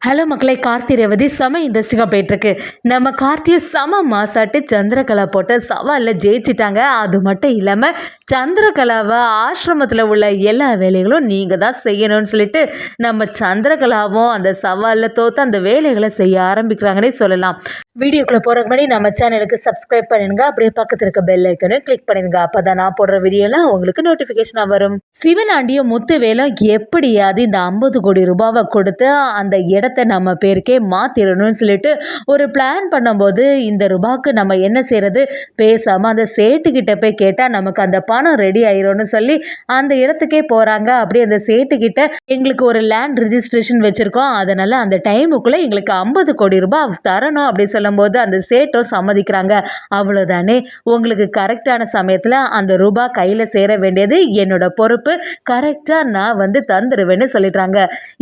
Hello மக்களே, கார்த்தி ரேவதி செம இன்ட்ரெஸ்டிங்காக போயிட்டுருக்கு. நம்ம கார்த்தியை செம மாசாட்டு சந்திரகலா போட்டு சவாலில் ஜெயிச்சிட்டாங்க. அது மட்டும் இல்லாமல் சந்திரகலாவை ஆசிரமத்தில் உள்ள எல்லா வேலைகளும் நீங்கள் தான் செய்யணும்னு சொல்லிட்டு நம்ம சந்திரகலாவும் அந்த சவாலில் தோற்று அந்த வேலைகளை செய்ய ஆரம்பிக்கிறாங்கன்னே சொல்லலாம். வீடியோக்குள்ளே போகிறதுக்கு முன்னாடி நம்ம சேனலுக்கு சப்ஸ்கிரைப் பண்ணிடுங்க. அப்படியே பக்கத்தில் இருக்க பெல் ஐக்கனை கிளிக் பண்ணிடுங்க. அப்போ தான் நான் போடுற வீடியோலாம் உங்களுக்கு நோட்டிஃபிகேஷனாக வரும். சிவனாண்டியும் முத்துவேலும் எப்படியாவது இந்த 50 கோடி ரூபாவை கொடுத்து அந்த இடத்த நம்ம பேருக்கே மாற்றிடணும்னு சொல்லிட்டு ஒரு பிளான் பண்ணும்போது, இந்த ரூபாய்க்கு நம்ம என்ன செய்கிறது, பேசாமல் அந்த சேட்டுக்கிட்ட போய் கேட்டால் நமக்கு அந்த பணம் ரெடி ஆயிரும்னு சொல்லி அந்த இடத்துக்கே போகிறாங்க. அப்படி அந்த சேட்டுக்கிட்ட எங்களுக்கு ஒரு லேண்ட் ரிஜிஸ்ட்ரேஷன் வச்சுருக்கோம், அதனால் அந்த டைமுக்குள்ளே எங்களுக்கு 50 கோடி ரூபாய் தரணும் அப்படி சொல்லும்போது அந்த சேட்டும் சம்மதிக்கிறாங்க. அவ்வளோதானே, உங்களுக்கு கரெக்டான சமயத்தில் அந்த ரூபாய் கையில் சேர வேண்டியது என்னோட பொறுப்பு, கரெக்டாக நான் வந்து தந்துடுவேன்னு சொல்லிடுறாங்க.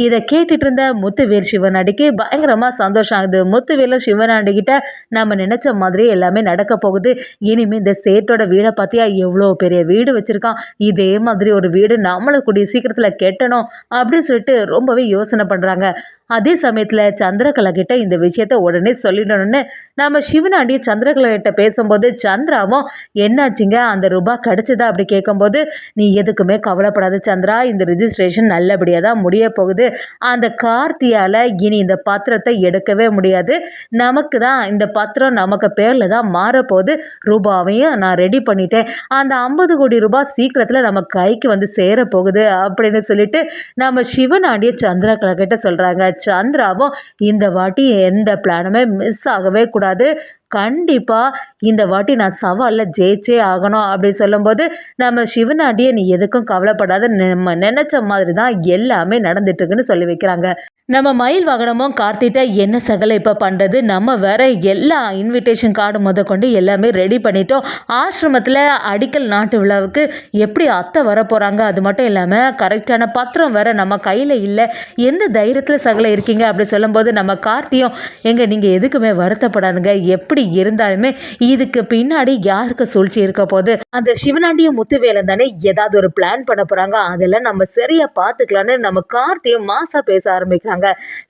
இதை கேட்டுட்டு இருந்த முத்துவேல் சிவனாண்டிக்கு பயங்கரமாக சந்தோஷம் ஆகுது. முத்துவேலும் சிவனாண்டிக்கிட்ட நம்ம நினச்ச மாதிரி எல்லாமே நடக்க போகுது. இனிமேல் இந்த சேட்டோட வீடை பார்த்தியா, எவ்வளோ பெரிய வீடு வச்சுருக்கான், இதே மாதிரி ஒரு வீடு நம்மளும் கூடிய சீக்கிரத்தில் கெட்டணும் அப்படின்னு சொல்லிட்டு ரொம்பவே யோசனை பண்ணுறாங்க. அதே சமயத்தில் சந்திரகலா கிட்ட இந்த விஷயத்த உடனே சொல்லிடணும்னு நம்ம சிவனாண்டிய சந்திரகலா கிட்ட பேசும்போது, சந்திராவும் என்னாச்சுங்க அந்த ரூபாய் கிடச்சிதா அப்படி கேட்கும்போது, நீ எதுக்குமே கவலைப்படாத சந்திரா, இந்த ரிஜிஸ்ட்ரேஷன் நல்லபடியாக தான் முடிய போகுது. அந்த கார்த்தியால் இனி இந்த பத்திரத்தை எடுக்கவே முடியாது, நமக்கு தான் இந்த பத்திரம் நமக்கு பேரில் தான் மாறப்போகுது. ரூபாவையும் நான் ரெடி பண்ணிட்டேன், அந்த 50 கோடி ரூபாய் சீக்கிரத்தில் நம்ம கைக்கு வந்து சேரப்போகுது அப்படின்னு சொல்லிட்டு நம்ம சிவனாண்டிய சந்திரகலா கிட்ட சொல்கிறாங்க. சந்திராவும் இந்த வாட்டி எந்த பிளானுமே மிஸ் ஆகவே கூடாது, கண்டிப்பாக இந்த வாட்டி நான் சவாலில் ஜெயிச்சே ஆகணும் அப்படின்னு சொல்லும்போது, நம்ம சிவனாண்டியை நீ எதுக்கும் கவலைப்படாத, நம்ம நினச்ச மாதிரி தான் எல்லாமே நடந்துட்டுருக்குன்னு சொல்லி வைக்கிறாங்க. நம்ம மயில் வாகனமும் கார்த்திட்ட என்ன சகலை இப்போ பண்ணுறது, நம்ம வேற எல்லா இன்விடேஷன் கார்டு கொண்டு எல்லாமே ரெடி பண்ணிட்டோம், ஆசிரமத்தில் அடிக்கல் நாட்டு விழாவுக்கு எப்படி அத்தை வர போகிறாங்க, அது மட்டும் இல்லாமல் கரெக்டான பத்திரம் வேற நம்ம கையில் இல்லை, எந்த தைரியத்தில் சகலை இருக்கீங்க அப்படி சொல்லும்போது, நம்ம கார்த்தியும் எங்க நீங்கள் எதுக்குமே வருத்தப்படாதுங்க, எப்படி இருந்தாலுமே இதுக்கு பின்னாடி யாருக்கு சூழ்ச்சி இருக்க போது, அந்த சிவனாண்டியும் முத்துவேலன் தானே ஏதாவது ஒரு பிளான் பண்ண போகிறாங்க, அதெல்லாம் நம்ம சரியாக பார்த்துக்கலான்னு நம்ம கார்த்தியும் மாசா பேச ஆரம்பிக்கிறாங்க.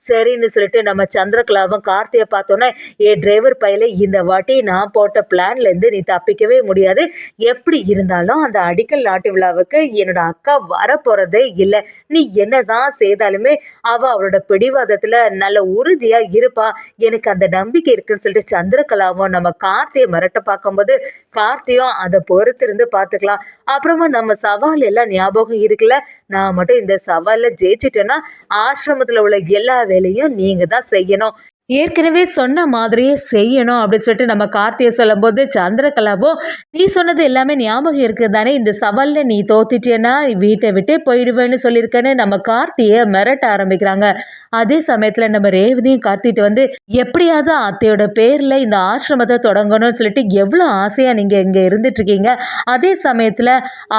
சரின்னு சொல்லிட்டு நம்ம சந்திரகலாவும் கார்த்தியை பார்த்தோன்னே, டிரைவர் பையில இந்த வாட்டி நான் போட்ட பிளான்ல இருந்து நீ தப்பிக்கவே முடியாது, எப்படி இருந்தாலும் அந்த அடிக்கல் நாட்டு விழாவுக்கு என்னோட அக்கா வரப்போறதே இல்லை, நீ என்னதான் செய்தாலுமே அவளோட பிடிவாதத்துல நல்ல உறுதியா இருப்பா, எனக்கு அந்த நம்பிக்கை இருக்குன்னு சொல்லிட்டு சந்திரகலாவும் நம்ம கார்த்தியை மிரட்ட பார்க்கும்போது, கார்த்தியும் அதை பொறுத்து இருந்து பார்த்துக்கலாம், அப்புறமா நம்ம சவால் எல்லாம் ஞாபகம் இருக்குல்ல, நான் மட்டும் இந்த சவாலில் ஜெயிச்சிட்டேன்னா ஆசிரமத்தில் உள்ள எல்லா வேலையும் நீங்கள் தான் செய்யணும், ஏற்கனவே சொன்ன மாதிரியே செய்யணும் அப்படின்னு சொல்லிட்டு நம்ம கார்த்தியை சொல்லும்போது, சந்திரகலாவோ நீ சொன்னது எல்லாமே ஞாபகம் இருக்குது தானே, இந்த சவாலில் நீ தோத்துட்டேன்னா வீட்டை விட்டே போயிடுவேன்னு சொல்லியிருக்கேன்னு நம்ம கார்த்தியை மிரட்ட ஆரம்பிக்கிறாங்க. அதே சமயத்தில் நம்ம ரேவதியும் கார்த்திட்டு வந்து, எப்படியாவது அத்தையோட பேரில் இந்த ஆசிரமத்தை தொடங்கணும்னு சொல்லிட்டு எவ்வளோ ஆசையாக நீங்கள் இங்கே இருந்துட்டுருக்கீங்க, அதே சமயத்தில்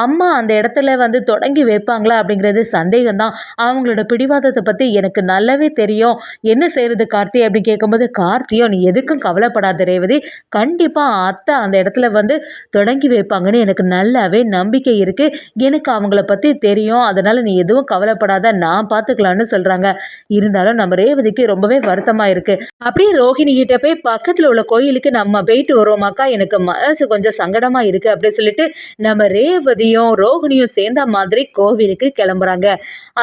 அம்மா அந்த இடத்துல வந்து தொடங்கி வைப்பாங்களா அப்படிங்கிறது சந்தேகம்தான், அவங்களோட பிடிவாதத்தை பற்றி எனக்கு நல்லாவே தெரியும், என்ன செய்கிறது கார்த்தி அப்படி கேட்கும்போது, கார்த்தியோ நீ எதுக்கும் கவலைப்படாத ரேவதி, கண்டிப்பாக அத்தை அந்த இடத்துல வந்து தொடங்கி வைப்பாங்கன்னு எனக்கு நல்லாவே நம்பிக்கை இருக்குது, எனக்கு அவங்கள பற்றி தெரியும், அதனால் நீ எதுவும் கவலைப்படாத, நான் பார்த்துக்கலான்னு சொல்கிறாங்க. இருந்தாலும் நம்ம ரேவதிக்கு ரொம்பவே வருத்தமாக இருக்குது. அப்படியே ரோஹிணி கிட்ட போய் பக்கத்தில் உள்ள கோயிலுக்கு நம்ம போயிட்டு வருவோமாக்கா, எனக்கு மனசு கொஞ்சம் சங்கடமாக இருக்குது அப்படின்னு சொல்லிட்டு நம்ம ரேவதியும் ரோஹிணியும் சேர்ந்த மாதிரி கோவிலுக்கு கிளம்புறாங்க.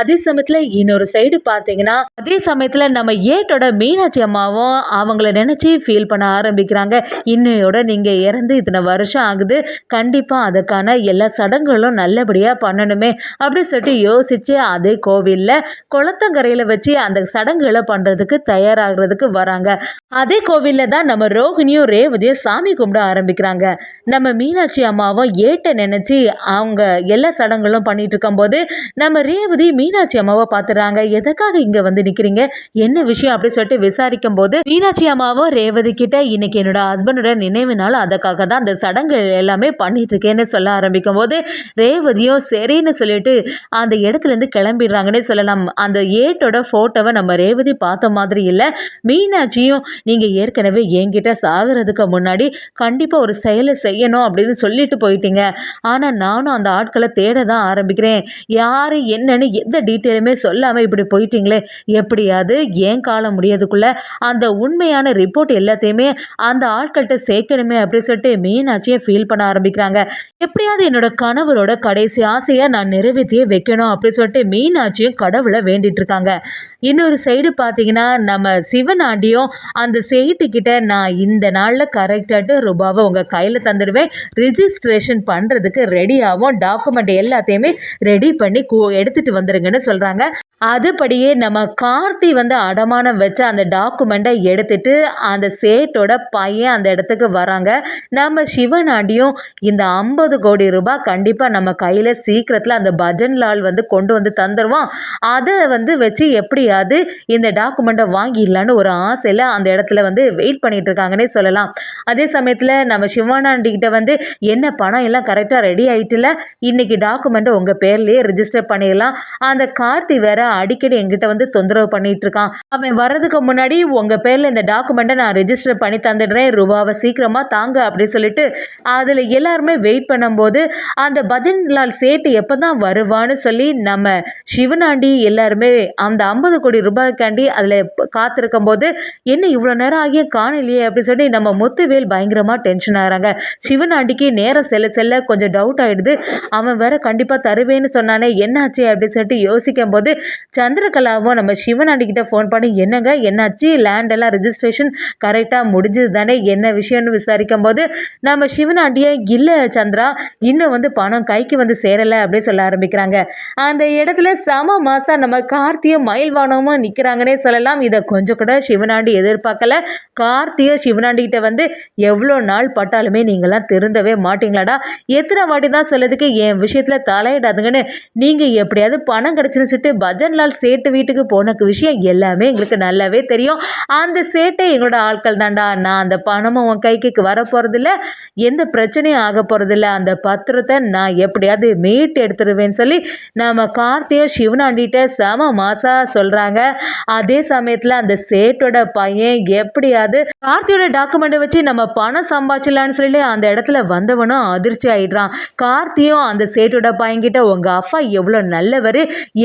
அதே சமயத்தில் இன்னொரு சைடு பார்த்தீங்கன்னா, அதே சமயத்தில் நம்ம ஏட்டோட மீனாட்சி அம்மாவும் அவங்கள நினச்சி ஃபீல் பண்ண ஆரம்பிக்கிறாங்க. இன்னையோட நீங்கள் இறந்து இத்தனை வருஷம் ஆகுது, கண்டிப்பாக அதுக்கான எல்லா சடங்குகளும் நல்லபடியாக பண்ணணுமே அப்படின்னு சொல்லிட்டு யோசித்து அதே கோவிலில் குளத்தங்கரையில் வச்சு அந்த சடங்குகளை பண்ணுறதுக்கு தயாராகிறதுக்கு வராங்க. அதே கோவிலில் தான் நம்ம ரோஹிணியும் ரேவதியும் சாமி கும்பிட ஆரம்பிக்கிறாங்க. நம்ம மீனாட்சி அம்மாவும் ஏட்டை நினச்சி அவங்க எல்லா சடங்குகளும் பண்ணிட்டு இருக்கும்போது, நம்ம ரேவதி மீனாட்சி அம்மாவை பார்த்துடுறாங்க. எதுக்காக இங்கே வந்து நிற்கிறீங்க, என்ன விஷயம் அப்படின்னு சொல்லிட்டு விசாரி விசாரிக்கும் போது மீனாட்சி அம்மாவும் ரேவதி கிட்ட இன்னைக்கு என்னோட ஹஸ்பண்டோட நினைவு நாள், அதுக்காக தான் அந்த சடங்குகள் எல்லாமே பண்ணிட்டு இருக்கேன்னு சொல்ல ஆரம்பிக்கும் போது ரேவதியும் சரின்னு சொல்லிட்டு அந்த இடத்துல இருந்து கிளம்பிடுறாங்கன்னே சொல்லலாம். அந்த ஏட்டோட போட்டோவை நம்ம ரேவதி பார்த்த மாதிரி இல்லை. மீனாட்சியும் நீங்க ஏற்கனவே என்கிட்ட சாகிறதுக்கு முன்னாடி கண்டிப்பா ஒரு செயலை செய்யணும் அப்படின்னு சொல்லிட்டு போயிட்டீங்க. ஆனா நானும் அந்த ஆட்களை தேட தான் ஆரம்பிக்கிறேன். யாரு என்னன்னு எந்த டீட்டெயிலுமே சொல்லாம இப்படி போயிட்டீங்களே, எப்படியாவது ஏன் காலம் முடியதுக்குள்ள அந்த உண்மையான ரிப்போர்ட் எல்லாத்தையுமே அந்த ஆட்கள்கிட்ட சேர்க்கணுமே அப்படின்னு சொல்லிட்டு மீனாட்சியை ஃபீல் பண்ண ஆரம்பிக்கிறாங்க. எப்படியாவது என்னோட கணவரோட கடைசி ஆசையை நான் நிறைவேற்றியே வைக்கணும் அப்படின்னு சொல்லிட்டு மீனாட்சியும் கடவுளை வேண்டிட்டு இருக்காங்க. இன்னொரு சைடு பார்த்தீங்கன்னா நம்ம சிவனாண்டியும் அந்த சேட்டுக்கிட்ட நான் இந்த நாளில் கரெக்டாட்டு ரூபாவை உங்கள் கையில் தந்துடுவேன், ரிஜிஸ்ட்ரேஷன் பண்ணுறதுக்கு ரெடியாகவும் டாக்குமெண்ட் எல்லாத்தையுமே ரெடி பண்ணி எடுத்துகிட்டு வந்துடுங்கன்னு சொல்கிறாங்க. அதுபடியே நம்ம கார்த்தி வந்து அடமானம் வச்ச அந்த டாக்குமெண்ட்டை எடுத்துட்டு அந்த சேட்டோட பையன் அந்த இடத்துக்கு வராங்க. நம்ம சிவனாண்டியும் இந்த 50 கோடி ரூபாய் கண்டிப்பாக நம்ம கையில் சீக்கிரத்தில் அந்த பஜன்லால் வந்து கொண்டு வந்து தந்துடுவான், அதை வந்து வச்சு எப்படியாவது இந்த டாக்குமெண்ட்டை வாங்கிடலான்னு ஒரு ஆசையில் அந்த இடத்துல வந்து வெயிட் பண்ணிட்டு இருக்காங்கன்னே சொல்லலாம். அதே சமயத்தில் நம்ம சிவனாண்டிகிட்ட வந்து என்ன பணம் எல்லாம் கரெக்டாக ரெடி ஆகிட்டுல, இன்னைக்கு டாக்குமெண்ட்டை உங்கள் பேர்லேயே ரிஜிஸ்டர் பண்ணிடலாம். அந்த கார்த்தி வேற அடிக்கடி என்கிட்ட வந்து தொந்தரவு பண்ணிட்டு இருக்கான், அவன் வர்றதுக்கு முன்னாடி உங்க பேர்ல இந்த டாக்குமெண்ட்டை நான் ரெஜிஸ்டர் பண்ணி தந்துடுறேன், ரூபாவை சீக்கிரமா தாங்க அப்படின்னு சொல்லிட்டு அதுல எல்லாருமே வெயிட் பண்ணும்போது அந்த பஜன்லால் சேட்டு எப்பதான் வருவான்னு சொல்லி நம்ம சிவனாண்டி எல்லாருமே அந்த 50 கோடி ரூபாய்க்காண்டி அதுல காத்திருக்கும் போது என்ன இவ்வளவு நேரம் ஆகிய காணலையே அப்படின்னு சொல்லி நம்ம முத்துவேல் பயங்கரமா டென்ஷன் ஆகிறாங்க. சிவனாண்டிக்கு நேரம் செல்ல செல்ல கொஞ்சம் டவுட் ஆயிடுது, அவன் வேற கண்டிப்பா தருவேன்னு சொன்னானே என்னாச்சு அப்படின்னு சொல்லிட்டு யோசிக்கும் போது சந்திரகலாவும் நம்ம சிவனாண்டிக்கிட்ட ஃபோன் பண்ணி என்னங்க என்னாச்சு, லேண்ட் எல்லாம் ரிஜிஸ்ட்ரேஷன் கரெக்டாக முடிஞ்சது தானே, என்ன விஷயம்னு விசாரிக்கும் போது நம்ம சிவனாண்டியை இல்லை சந்திரா இன்னும் வந்து பணம் கைக்கு வந்து சேரலை அப்படின்னு சொல்ல ஆரம்பிக்கிறாங்க. அந்த இடத்துல சம மாசா நம்ம கார்த்தியும் மயில்வானமும் நிற்கிறாங்கன்னே சொல்லலாம். இதை கொஞ்சம் கூட சிவனாண்டி எதிர்பார்க்கல. கார்த்தியும் சிவனாண்டிகிட்ட வந்து எவ்வளோ நாள் பட்டாலுமே நீங்களாம் திருந்தவே மாட்டீங்களாடா, எத்தனை வாட்டி தான் சொல்லதுக்கு என் விஷயத்தில் தலையிடாதுங்கன்னு, நீங்கள் எப்படியாவது பணம் கிடச்சுன்னு சொல்லிட்டு பஜன்லால் சேட்டு வீட்டுக்கு போன விஷயம் எல்லாமே எங்களுக்கு நல்லாவே தெரியும். அந்த சேட்டை எங்களோட ஆட்கள் தான்டா, நான் அந்த பணமும் உன் கைக்கு வர போகிறதில்ல, எந்த பிரச்சனையும் ஆக போகிறதில்ல, அந்த பத்திரத்தை நான் எப்படியாவது மீட்டு எடுத்துருவேன்னு சொல்லி நம்ம கார்த்தியும் சிவனாண்டிகிட்ட செம மாசா சொல்கிறாங்க. அதே சமயத்தில் அந்த சேட்டோட பையன் எப்படியாவது கார்த்தியோட டாக்குமெண்ட்டை வச்சு நம்ம பணம் சம்பாதிச்சலான்னு சொல்லி அந்த இடத்துல வந்தவனும் அதிர்ச்சி ஆயிடுறான். கார்த்தியும் அந்த சேட்டோட பையன்கிட்ட உங்கள் அப்பா எவ்வளோ நல்லவர்,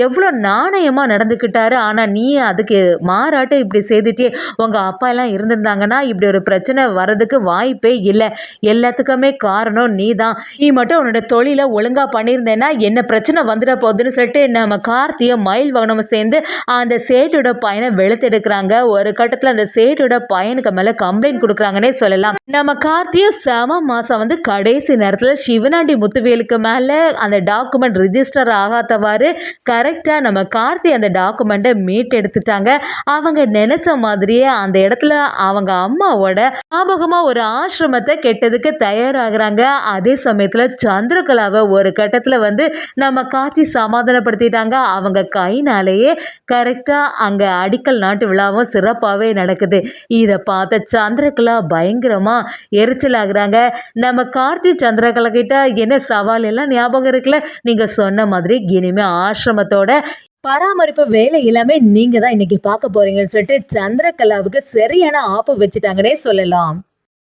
எவ்வளோ நாணயமாக நடந்துக்கிட்டாரு, ஆனால் நீ அதுக்கு மாறாட்டு இப்படி செய்துட்டே, உங்கள் அப்பா எல்லாம் இருந்திருந்தாங்கன்னா இப்படி ஒரு பிரச்சனை வர்றதுக்கு வாய்ப்பே இல்லை, எல்லாத்துக்குமே காரணம் நீ தான், நீ மட்டும் உன்னோட தொழிலை ஒழுங்காக பண்ணியிருந்தேன்னா என்ன பிரச்சனை வந்துட போகுதுன்னு சொல்லிட்டு நம்ம கார்த்தியை மயில் வாகனமும் சேர்ந்து அந்த சேட்டோட பையனை வெளுத்தெடுக்கிறாங்க. ஒரு கட்டத்தில் அந்த சேட்டோட பையனுக்கு மேலே கம்ப்ளைண்ட் கொடுக்குறாங்கன்னே சொல்லலாம். நம்ம கார்த்தியும் செம மாதம் வந்து கடைசி நேரத்தில் சிவனாண்டி முத்துவேலுக்கு மேலே அந்த டாக்குமெண்ட் ரிஜிஸ்டர் ஆகாதவாறு கரெக்டாக நம்ம கார்த்தி அந்த டாக்குமெண்ட்டை மீட் எடுத்துட்டாங்க. அவங்க நினைச்ச மாதிரியே அந்த இடத்துல அவங்க அம்மாவோட ஞாபகமாக ஒரு ஆசிரமத்தை கெட்டதுக்கு தயாராகிறாங்க. அதே சமயத்தில் சந்திரகலாவை ஒரு கட்டத்தில் வந்து நம்ம கார்த்தி சமாதானப்படுத்திட்டாங்க. அவங்க கைனாலேயே கரெக்டாக அங்கே அடிக்கல் நாட்டு விழாவும் சிறப்பாகவே நடக்குது. இதை பார்த்த சந்திரகலா பயங்கரமாக எரிச்சல் ஆகுறாங்க. நம்ம கார்த்தி சந்திரகலா கிட்ட என்ன சவால் எல்லாம் ஞாபகம் இருக்குல்ல, நீங்கள் சொன்ன மாதிரி இனிமேல் ஆசிரமத்தோட பராமரிப்பு வேலை எல்லாமே நீங்க தான் இன்னைக்கு பார்க்க போறீங்கன்னு சொல்லிட்டு சந்திரகலாவுக்கு சரியான ஆப்பு வச்சுட்டாங்கன்னே சொல்லலாம்.